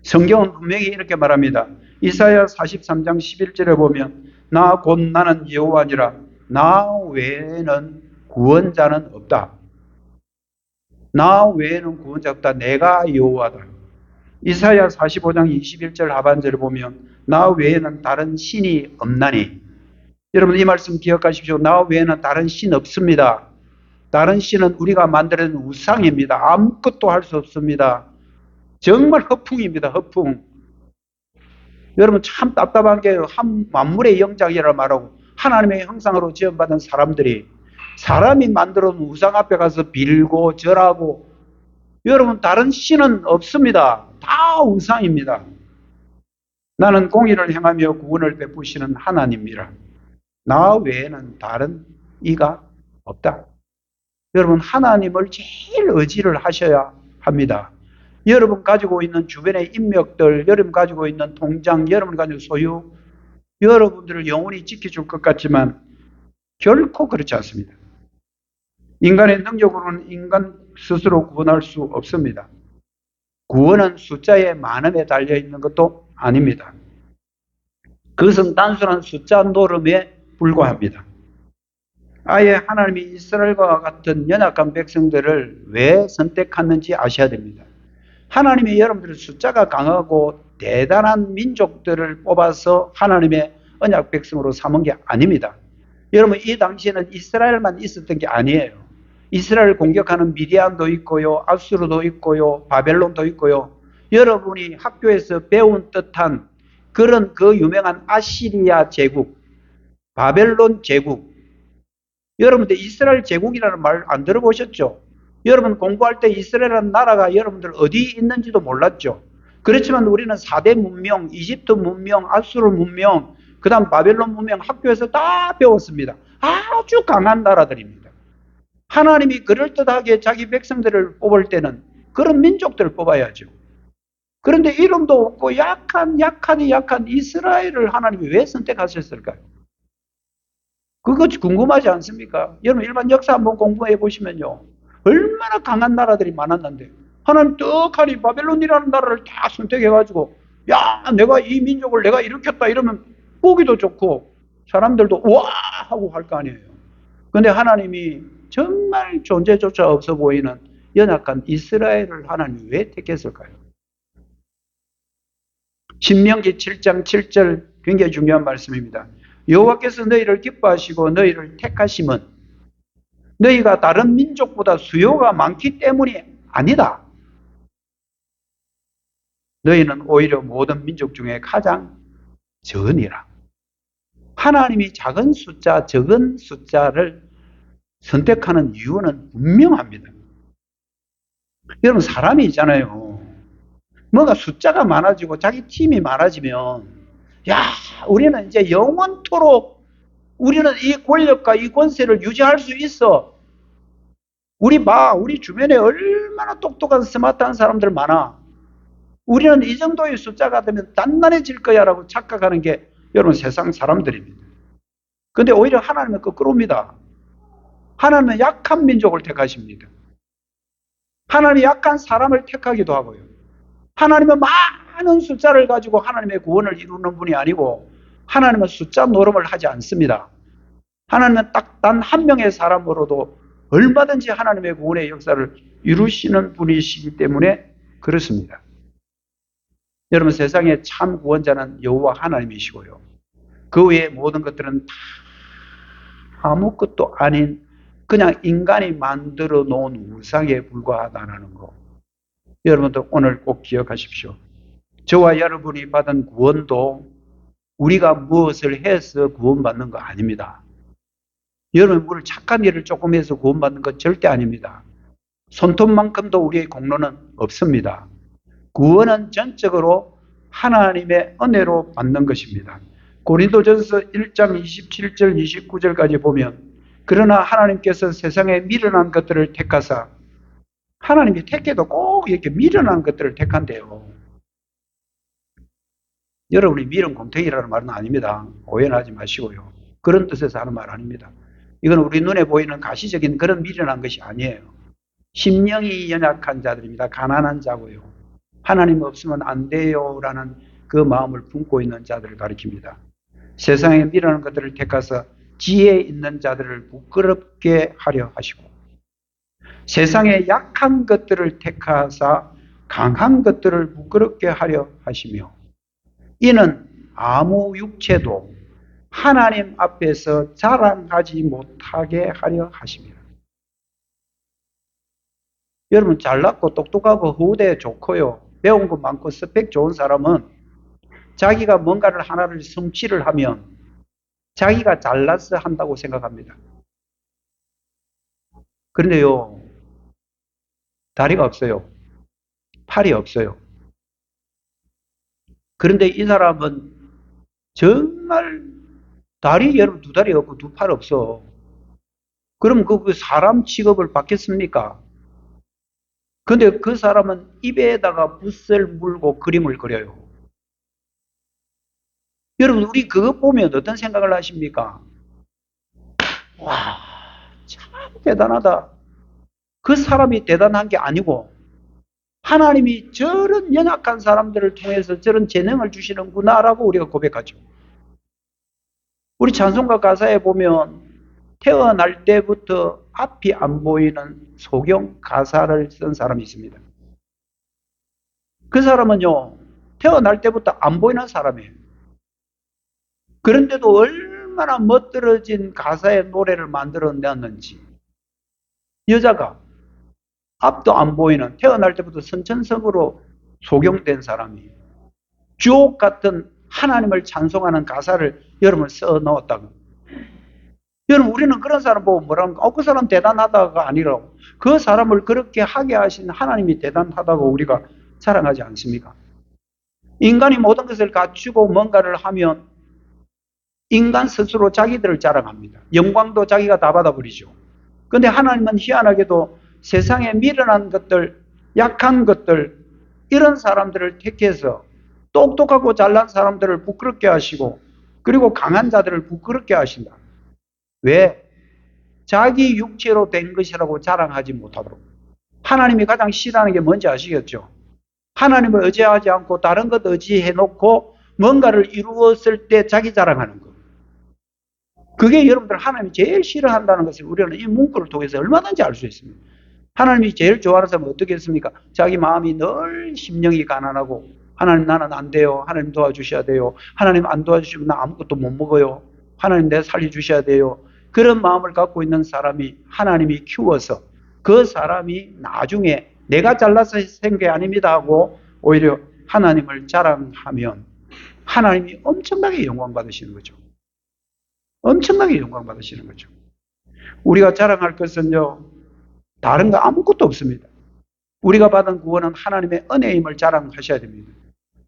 성경은 분명히 이렇게 말합니다. 이사야 43장 11절에 보면 나 곧 나는 여호와니라 나 외에는 구원자는 없다. 나 외에는 구원자 없다. 내가 여호와다. 이사야 45장 21절 하반절을 보면 나 외에는 다른 신이 없나니. 여러분 이 말씀 기억하십시오. 나 외에는 다른 신 없습니다. 다른 신은 우리가 만들어낸 우상입니다. 아무것도 할 수 없습니다. 정말 허풍입니다. 허풍. 여러분 참 답답한 게 만물의 영장이라 말하고 하나님의 형상으로 지음받은 사람들이 사람이 만들어 놓은 우상 앞에 가서 빌고 절하고 여러분 다른 신은 없습니다. 다 우상입니다. 나는 공의를 행하며 구원을 베푸시는 하나님이라. 나 외에는 다른 이가 없다. 여러분 하나님을 제일 의지를 하셔야 합니다. 여러분 가지고 있는 주변의 인맥들, 여러분 가지고 있는 통장, 여러분 가지고 소유, 여러분들을 영원히 지켜줄 것 같지만 결코 그렇지 않습니다. 인간의 능력으로는 인간 스스로 구원할 수 없습니다. 구원은 숫자의 많음에 달려있는 것도 아닙니다. 그것은 단순한 숫자 노름에 불과합니다. 아예 하나님이 이스라엘과 같은 연약한 백성들을 왜 선택했는지 아셔야 됩니다. 하나님이 여러분들의 숫자가 강하고 대단한 민족들을 뽑아서 하나님의 언약 백성으로 삼은 게 아닙니다. 여러분 이 당시에는 이스라엘만 있었던 게 아니에요. 이스라엘 공격하는 미디안도 있고요. 아수르도 있고요. 바벨론도 있고요. 여러분이 학교에서 배운 듯한 그런 그 유명한 아시리아 제국, 바벨론 제국. 여러분들 이스라엘 제국이라는 말 안 들어보셨죠? 여러분 공부할 때 이스라엘이라는 나라가 여러분들 어디 있는지도 몰랐죠? 그렇지만 우리는 4대 문명, 이집트 문명, 아수르 문명, 그 다음 바벨론 문명 학교에서 다 배웠습니다. 아주 강한 나라들입니다. 하나님이 그럴듯하게 자기 백성들을 뽑을 때는 그런 민족들을 뽑아야죠. 그런데 이름도 없고 약한 이스라엘을 하나님이 왜 선택하셨을까요? 그거 궁금하지 않습니까? 여러분 일반 역사 한번 공부해 보시면요. 얼마나 강한 나라들이 많았는데 하나님 떡하니 바벨론이라는 나라를 다 선택해가지고 야 내가 이 민족을 내가 일으켰다 이러면 보기도 좋고 사람들도 와 하고 할 거 아니에요. 그런데 하나님이 정말 존재조차 없어 보이는 연약한 이스라엘을 하나님이 왜 택했을까요? 신명기 7장 7절 굉장히 중요한 말씀입니다. 여호와께서 너희를 기뻐하시고 너희를 택하심은 너희가 다른 민족보다 수요가 많기 때문이 아니다. 너희는 오히려 모든 민족 중에 가장 적으니라. 하나님이 작은 숫자, 적은 숫자를 선택하는 이유는 분명합니다. 여러분 사람이 있잖아요. 뭐가 숫자가 많아지고 자기 팀이 많아지면 야 우리는 이제 영원토록 우리는 이 권력과 이 권세를 유지할 수 있어. 우리 주변에 얼마나 똑똑한 스마트한 사람들 많아. 우리는 이 정도의 숫자가 되면 단단해질 거야 라고 착각하는 게 여러분 세상 사람들입니다. 그런데 오히려 하나님은 거꾸로입니다. 하나님은 약한 민족을 택하십니다. 하나님이 약한 사람을 택하기도 하고요. 하나님은 많은 숫자를 가지고 하나님의 구원을 이루는 분이 아니고 하나님은 숫자 노름을 하지 않습니다. 하나님은 딱 단 한 명의 사람으로도 얼마든지 하나님의 구원의 역사를 이루시는 분이시기 때문에 그렇습니다. 여러분 세상의 참 구원자는 여호와 하나님이시고요. 그 외의 모든 것들은 다 아무것도 아닌 그냥 인간이 만들어 놓은 우상에 불과하다는 거. 여러분들 오늘 꼭 기억하십시오. 저와 여러분이 받은 구원도 우리가 무엇을 해서 구원받는 거 아닙니다. 여러분, 우리 착한 일을 조금 해서 구원받는 건 절대 아닙니다. 손톱만큼도 우리의 공로는 없습니다. 구원은 전적으로 하나님의 은혜로 받는 것입니다. 고린도전서 1장 27절 29절까지 보면 그러나 하나님께서 세상에 미련한 것들을 택하사 하나님이 택해도 꼭 이렇게 미련한 것들을 택한대요. 여러분이 미련 곰탱이라는 말은 아닙니다. 오해는 하지 마시고요. 그런 뜻에서 하는 말 아닙니다. 이건 우리 눈에 보이는 가시적인 그런 미련한 것이 아니에요. 심령이 연약한 자들입니다. 가난한 자고요. 하나님 없으면 안 돼요라는 그 마음을 품고 있는 자들을 가리킵니다. 세상에 미련한 것들을 택하사 지혜 있는 자들을 부끄럽게 하려 하시고 세상에 약한 것들을 택하사 강한 것들을 부끄럽게 하려 하시며 이는 아무 육체도 하나님 앞에서 자랑하지 못하게 하려 하십니다. 여러분, 잘났고 똑똑하고 후대 좋고요. 배운 거 많고 스펙 좋은 사람은 자기가 뭔가를 하나를 성취를 하면 자기가 잘나서 한다고 생각합니다. 그런데요, 다리가 없어요. 팔이 없어요. 그런데 이 사람은 정말 다리, 여러분 두 다리 없고 두 팔 없어. 그럼 그 사람 취급을 받겠습니까? 근데 그 사람은 입에다가 붓을 물고 그림을 그려요. 여러분, 우리 그거 보면 어떤 생각을 하십니까? 와, 참 대단하다. 그 사람이 대단한 게 아니고 하나님이 저런 연약한 사람들을 통해서 저런 재능을 주시는구나라고 우리가 고백하죠. 우리 찬송가 가사에 보면 태어날 때부터 앞이 안 보이는 소경 가사를 쓴 사람이 있습니다. 그 사람은요, 태어날 때부터 안 보이는 사람이에요. 그런데도 얼마나 멋들어진 가사의 노래를 만들어냈는지. 여자가 앞도 안 보이는 태어날 때부터 선천성으로 소경된 사람이 주옥 같은 하나님을 찬송하는 가사를 여러분 써 넣었다고. 여러분, 우리는 그런 사람 보고 뭐라 합니까? 그 사람 대단하다가 아니라고. 그 사람을 그렇게 하게 하신 하나님이 대단하다고 우리가 자랑하지 않습니까? 인간이 모든 것을 갖추고 뭔가를 하면 인간 스스로 자기들을 자랑합니다. 영광도 자기가 다 받아버리죠. 그런데 하나님은 희한하게도 세상에 미련한 것들, 약한 것들, 이런 사람들을 택해서 똑똑하고 잘난 사람들을 부끄럽게 하시고 그리고 강한 자들을 부끄럽게 하신다. 왜? 자기 육체로 된 것이라고 자랑하지 못하도록. 하나님이 가장 싫어하는 게 뭔지 아시겠죠? 하나님을 의지하지 않고 다른 것 의지해 놓고 뭔가를 이루었을 때 자기 자랑하는 것. 그게 여러분들 하나님이 제일 싫어한다는 것을 우리는 이 문구를 통해서 얼마든지 알 수 있습니다. 하나님이 제일 좋아하는 사람은 어떻게 했습니까? 자기 마음이 늘 심령이 가난하고 하나님 나는 안 돼요. 하나님 도와주셔야 돼요. 하나님 안 도와주시면 나 아무것도 못 먹어요. 하나님 내 살려주셔야 돼요. 그런 마음을 갖고 있는 사람이 하나님이 키워서 그 사람이 나중에 내가 잘나서 생 게 아닙니다 하고 오히려 하나님을 자랑하면 하나님이 엄청나게 영광 받으시는 거죠. 엄청나게 영광 받으시는 거죠. 우리가 자랑할 것은요, 다른 거 아무것도 없습니다. 우리가 받은 구원은 하나님의 은혜임을 자랑하셔야 됩니다.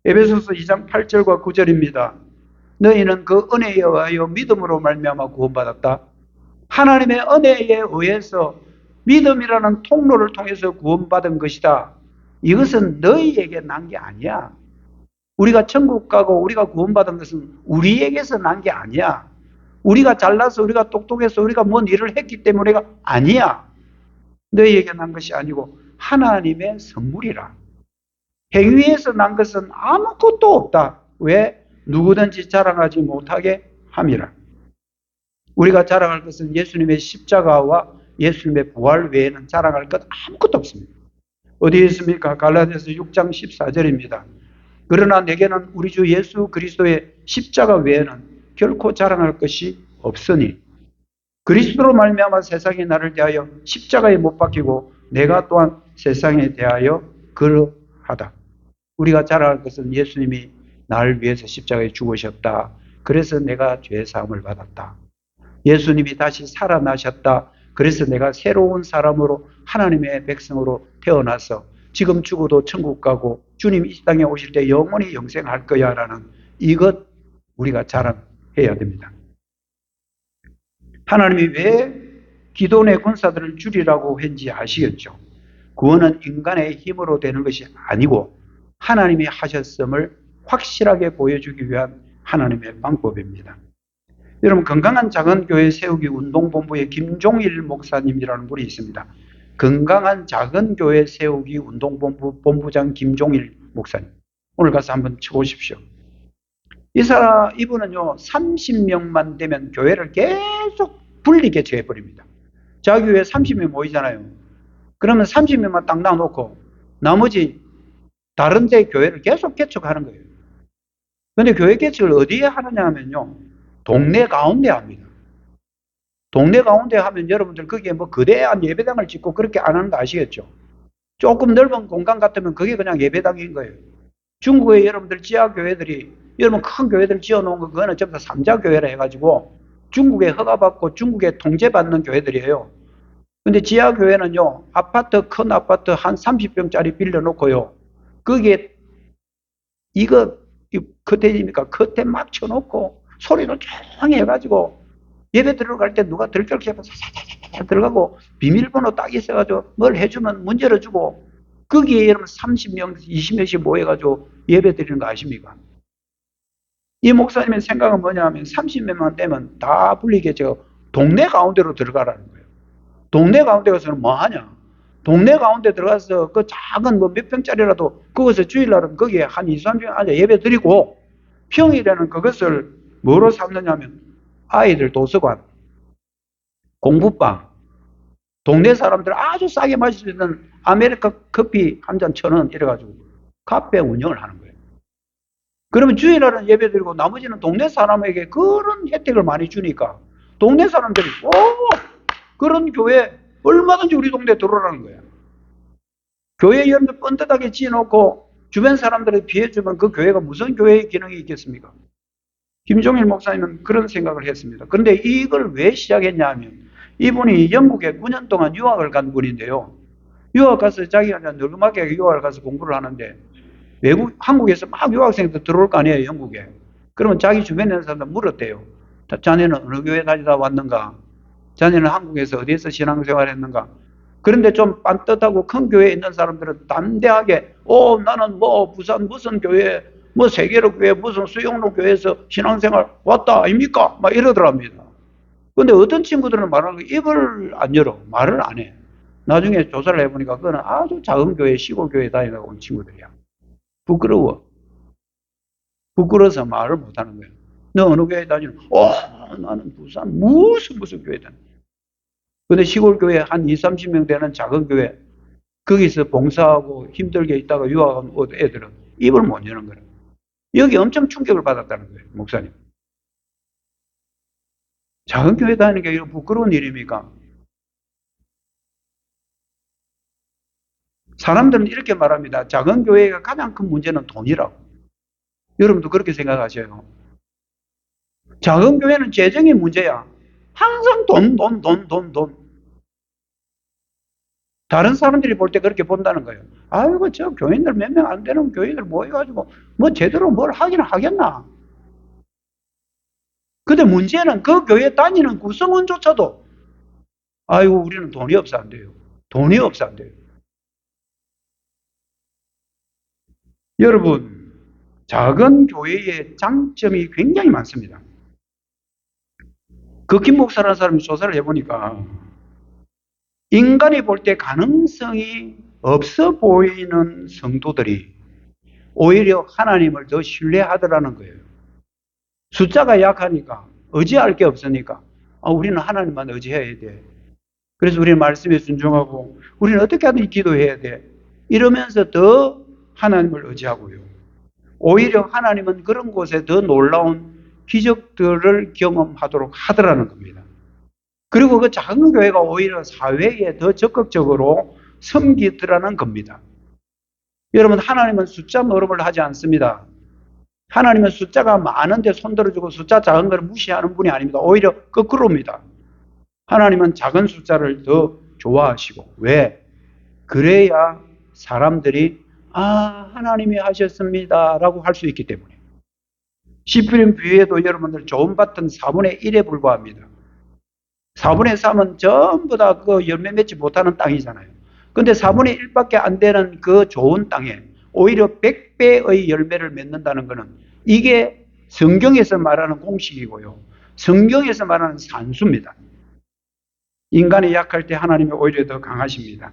에베소서 2장 8절과 9절입니다. 너희는 그 은혜에 의하여 믿음으로 말미암아 구원받았다. 하나님의 은혜에 의해서 믿음이라는 통로를 통해서 구원받은 것이다. 이것은 너희에게 난 게 아니야. 우리가 천국 가고 우리가 구원받은 것은 우리에게서 난 게 아니야. 우리가 잘나서 우리가 똑똑해서 우리가 뭔 일을 했기 때문에가 아니야. 너희에게 난 것이 아니고 하나님의 선물이라. 행위에서 난 것은 아무것도 없다. 왜? 누구든지 자랑하지 못하게 함이라. 우리가 자랑할 것은 예수님의 십자가와 예수님의 부활 외에는 자랑할 것 아무것도 없습니다. 어디에 있습니까? 갈라디아서 6장 14절입니다. 그러나 내게는 우리 주 예수 그리스도의 십자가 외에는 결코 자랑할 것이 없으니 그리스도로 말미암아 세상이 나를 대하여 십자가에 못 박히고 내가 또한 세상에 대하여 그러하다. 우리가 자랑할 것은 예수님이 나를 위해서 십자가에 죽으셨다. 그래서 내가 죄 사함을 받았다. 예수님이 다시 살아나셨다. 그래서 내가 새로운 사람으로 하나님의 백성으로 태어나서 지금 죽어도 천국 가고 주님 이 땅에 오실 때 영원히 영생할 거야 라는 이것 우리가 자랑해야 됩니다. 하나님이 왜 기도원의 군사들을 줄이라고 했는지 아시겠죠? 구원은 인간의 힘으로 되는 것이 아니고 하나님이 하셨음을 확실하게 보여주기 위한 하나님의 방법입니다. 여러분, 건강한 작은 교회 세우기 운동본부의 김종일 목사님이라는 분이 있습니다. 건강한 작은 교회 세우기 운동본부 본부장 김종일 목사님. 오늘 가서 한번 쳐보십시오. 이분은요, 30명만 되면 교회를 계속 분리개척해버립니다. 자기 교회 30명 모이잖아요. 그러면 30명만 딱 놔놓고 나머지 다른 데 교회를 계속 개척하는 거예요. 근데 교회 개척을 어디에 하느냐 하면요, 동네 가운데 합니다. 동네 가운데 하면 여러분들 거기에 뭐 거대한 예배당을 짓고 그렇게 안 하는 거 아시겠죠? 조금 넓은 공간 같으면 그게 그냥 예배당인 거예요. 중국에 여러분들 지하교회들이, 여러분 큰 교회들 지어놓은 거 그거는 전부 다 삼자교회라 해가지고 중국에 허가받고 중국에 통제받는 교회들이에요. 근데 지하교회는요, 큰 아파트 한 30평짜리 빌려놓고요, 거기에 이거 커튼입니까? 커튼 막 쳐놓고 소리도 조용히 해가지고 예배 들어갈 때 누가 들끓게 사사사사 들어가고 비밀번호 딱 있어가지고 뭘 해주면 문 열어주고 거기에 여러분 30명, 20명씩 모여가지고 예배 드리는 거 아십니까? 이 목사님의 생각은 뭐냐 하면 30명만 되면 다 분리게 동네 가운데로 들어가라는 거예요. 동네 가운데 가서는 뭐 하냐? 동네 가운데 들어가서 그 작은 뭐 몇 평짜리라도 그것을 주일날은 거기에 한 2, 3명 앉아 예배 드리고 평일에는 그것을 뭐로 삼느냐면 아이들 도서관, 공부방, 동네 사람들 아주 싸게 마실 수 있는 아메리카 커피 한 잔 1,000원 이래가지고 카페 운영을 하는 거예요. 그러면 주일날은 예배 드리고 나머지는 동네 사람에게 그런 혜택을 많이 주니까 동네 사람들이 그런 교회 얼마든지 우리 동네에 들어오라는 거예요. 교회 여러분들 뻔듯하게 지어놓고 주변 사람들에게 피해주면 그 교회가 무슨 교회의 기능이 있겠습니까? 김종일 목사님은 그런 생각을 했습니다. 그런데 이걸 왜 시작했냐 하면 이분이 영국에 9년 동안 유학을 간 분인데요. 유학 가서 자기가 늙음하게 유학을 가서 공부를 하는데 한국에서 막 유학생들 들어올 거 아니에요, 영국에. 그러면 자기 주변에 있는 사람들 물었대요. 자네는 어느 교회 다니다 왔는가? 자네는 한국에서 어디에서 신앙생활 했는가? 그런데 좀 빤듯하고 큰 교회에 있는 사람들은 담대하게 나는 뭐 부산 무슨 교회 뭐 세계로 교회 무슨 수영로 교회에서 신앙생활 왔다 아닙니까? 막 이러더랍니다. 근데 어떤 친구들은 말하는 거 입을 안 열어. 말을 안 해. 나중에 조사를 해보니까 그거는 아주 작은 교회 시골 교회 다니다가 온 친구들이야. 부끄러워. 부끄러워서 말을 못하는 거야. 너 어느 교회 다니는? 나는 부산 무슨 교회 다니. 근데 시골 교회 한 20, 30명 되는 작은 교회 거기서 봉사하고 힘들게 있다가 유학한 애들은 입을 못 여는 거예요. 여기 엄청 충격을 받았다는 거예요, 목사님. 작은 교회 다니는 게 이런 부끄러운 일입니까? 사람들은 이렇게 말합니다. 작은 교회가 가장 큰 문제는 돈이라고. 여러분도 그렇게 생각하셔요. 작은 교회는 재정이 문제야. 항상 돈. 다른 사람들이 볼 때 그렇게 본다는 거예요. 아이고, 저 교인들 몇 명 안 되는 교인들 모여가지고 뭐 제대로 뭘 하긴 하겠나. 근데 문제는 그 교회 다니는 구성원조차도 아이고, 우리는 돈이 없어 안 돼요. 돈이 없어 안 돼요. 여러분, 작은 교회의 장점이 굉장히 많습니다. 그 김 목사라는 사람이 조사를 해보니까 인간이 볼 때 가능성이 없어 보이는 성도들이 오히려 하나님을 더 신뢰하더라는 거예요. 숫자가 약하니까 의지할 게 없으니까 우리는 하나님만 의지해야 돼. 그래서 우리는 말씀에 순종하고 우리는 어떻게 하든 기도해야 돼. 이러면서 더 하나님을 의지하고요. 오히려 하나님은 그런 곳에 더 놀라운 기적들을 경험하도록 하더라는 겁니다. 그리고 그 작은 교회가 오히려 사회에 더 적극적으로 섬기더라는 겁니다. 여러분, 하나님은 숫자 노름을 하지 않습니다. 하나님은 숫자가 많은데 손들어주고 숫자 작은 걸 무시하는 분이 아닙니다. 오히려 거꾸로입니다. 하나님은 작은 숫자를 더 좋아하시고, 왜? 그래야 사람들이 하나님이 하셨습니다 라고 할 수 있기 때문에. 시편 비유에도 여러분들 조음밭은 4분의 1에 불과합니다. 4분의 3은 전부 다 그 열매 맺지 못하는 땅이잖아요. 근데 4분의 1밖에 안 되는 그 좋은 땅에 오히려 100배의 열매를 맺는다는 것은 이게 성경에서 말하는 공식이고요. 성경에서 말하는 산수입니다. 인간이 약할 때 하나님이 오히려 더 강하십니다.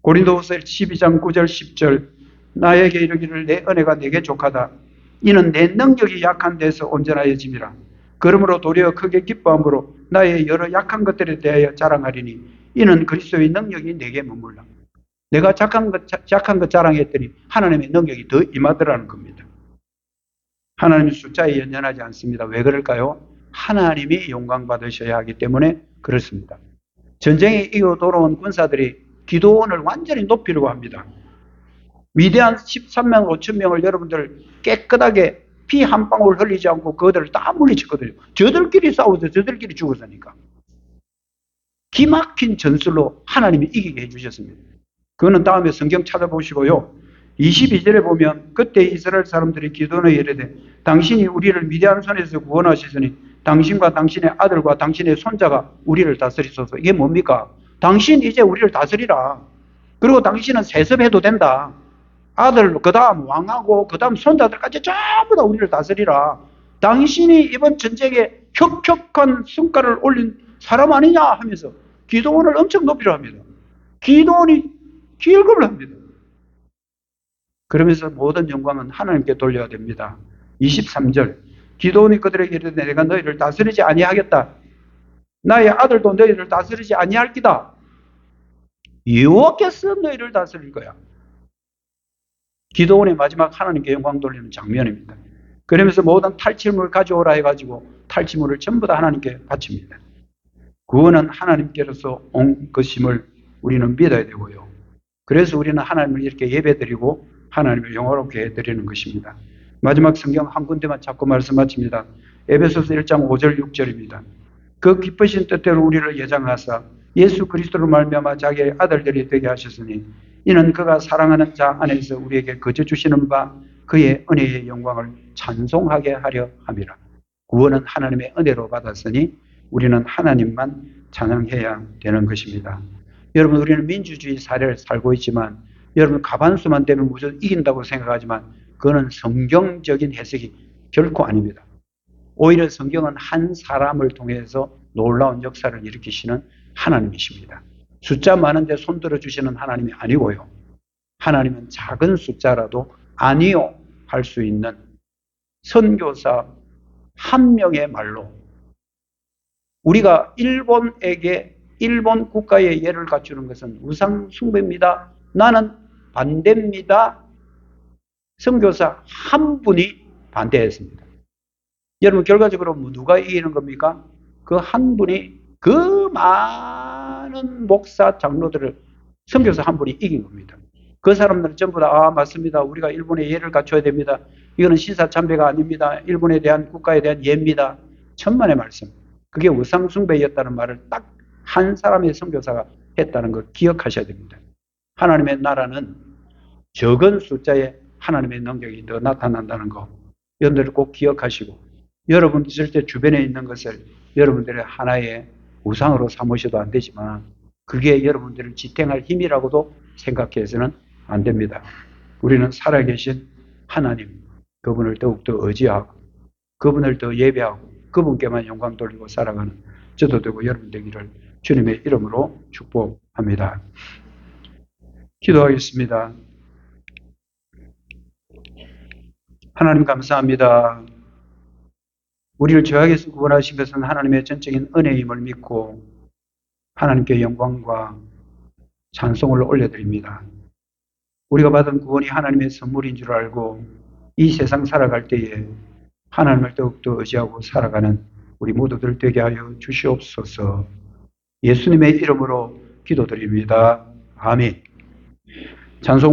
고린도후서 12장 9절 10절 나에게 이르기를 내 은혜가 내게 족하다. 이는 내 능력이 약한 데서 온전하여짐이라. 그러므로 도리어 크게 기뻐함으로 나의 여러 약한 것들에 대하여 자랑하리니 이는 그리스도의 능력이 내게 머물라. 내가 약한 것 자랑했더니 하나님의 능력이 더 임하더라는 겁니다. 하나님의 숫자에 연연하지 않습니다. 왜 그럴까요? 하나님이 영광 받으셔야 하기 때문에 그렇습니다. 전쟁에 이겨 돌아온 군사들이 기도원을 완전히 높이려고 합니다. 위대한 13만 5천 명을 여러분들 깨끗하게 피 한 방울 흘리지 않고 그들을 다 물리쳤거든요. 저들끼리 싸워서 저들끼리 죽었으니까. 기막힌 전술로 하나님이 이기게 해주셨습니다. 그거는 다음에 성경 찾아보시고요. 22절에 보면 그때 이스라엘 사람들이 기도원에 이르되 당신이 우리를 미디안 손에서 구원하시더니 당신과 당신의 아들과 당신의 손자가 우리를 다스리소서. 이게 뭡니까? 당신 이제 우리를 다스리라. 그리고 당신은 세습해도 된다. 아들, 그 다음 왕하고 그 다음 손자들까지 전부 다 우리를 다스리라. 당신이 이번 전쟁에 혁혁한 성과를 올린 사람 아니냐 하면서 기도원을 엄청 높이려 합니다. 기도원이 기일금을 합니다. 그러면서 모든 영광은 하나님께 돌려야 됩니다. 23절 기도원이 그들에게 이르되 내가 너희를 다스리지 아니하겠다. 나의 아들도 너희를 다스리지 아니할 기다. 여호와께서 너희를 다스릴 거야. 기도원의 마지막 하나님께 영광 돌리는 장면입니다. 그러면서 모든 탈취물을 가져오라 해가지고 탈취물을 전부 다 하나님께 바칩니다. 구원은 하나님께로서 온 것임을 우리는 믿어야 되고요. 그래서 우리는 하나님을 이렇게 예배드리고 하나님을 영화롭게 해드리는 것입니다. 마지막 성경 한 군데만 자꾸 말씀 마칩니다. 에베소서 1장 5절 6절입니다. 그 기쁘신 뜻대로 우리를 예정하사 예수 그리스도로 말미암아 자기의 아들들이 되게 하셨으니 이는 그가 사랑하는 자 안에서 우리에게 거저 주시는 바 그의 은혜의 영광을 찬송하게 하려 함이라. 구원은 하나님의 은혜로 받았으니 우리는 하나님만 찬양해야 되는 것입니다. 여러분, 우리는 민주주의 사회를 살고 있지만 여러분 과반수만 되면 무조건 이긴다고 생각하지만 그거는 성경적인 해석이 결코 아닙니다. 오히려 성경은 한 사람을 통해서 놀라운 역사를 일으키시는 하나님이십니다. 숫자 많은데 손들어 주시는 하나님이 아니고요. 하나님은 작은 숫자라도 아니요 할 수 있는 선교사 한 명의 말로 우리가 일본 국가의 예를 갖추는 것은 우상 숭배입니다. 나는 반대입니다. 선교사 한 분이 반대했습니다. 여러분 결과적으로 누가 이기는 겁니까? 그 한 분이 그 많은 목사 장로들을 선교사 한 분이 이긴 겁니다. 그 사람들은 전부 다 맞습니다. 우리가 일본의 예를 갖춰야 됩니다. 이거는 신사참배가 아닙니다. 일본에 대한 국가에 대한 예입니다. 천만의 말씀. 그게 우상숭배였다는 말을 딱 한 사람의 선교사가 했다는 걸 기억하셔야 됩니다. 하나님의 나라는 적은 숫자에 하나님의 능력이 더 나타난다는 거 여러분들 꼭 기억하시고 여러분 절대 주변에 있는 것을 여러분들의 하나의 우상으로 삼으셔도 안 되지만 그게 여러분들을 지탱할 힘이라고도 생각해서는 안 됩니다. 우리는 살아계신 하나님 그분을 더욱더 의지하고 그분을 더 예배하고 그분께만 영광 돌리고 살아가는 저도 되고 여러분 되기를 주님의 이름으로 축복합니다. 기도하겠습니다. 하나님 감사합니다. 우리를 죄악에서 구원하신 것은 하나님의 전적인 은혜임을 믿고 하나님께 영광과 찬송을 올려드립니다. 우리가 받은 구원이 하나님의 선물인 줄 알고 이 세상 살아갈 때에 하나님을 더욱더 의지하고 살아가는 우리 모두들 되게 하여 주시옵소서. 예수님의 이름으로 기도드립니다. 아멘. 찬송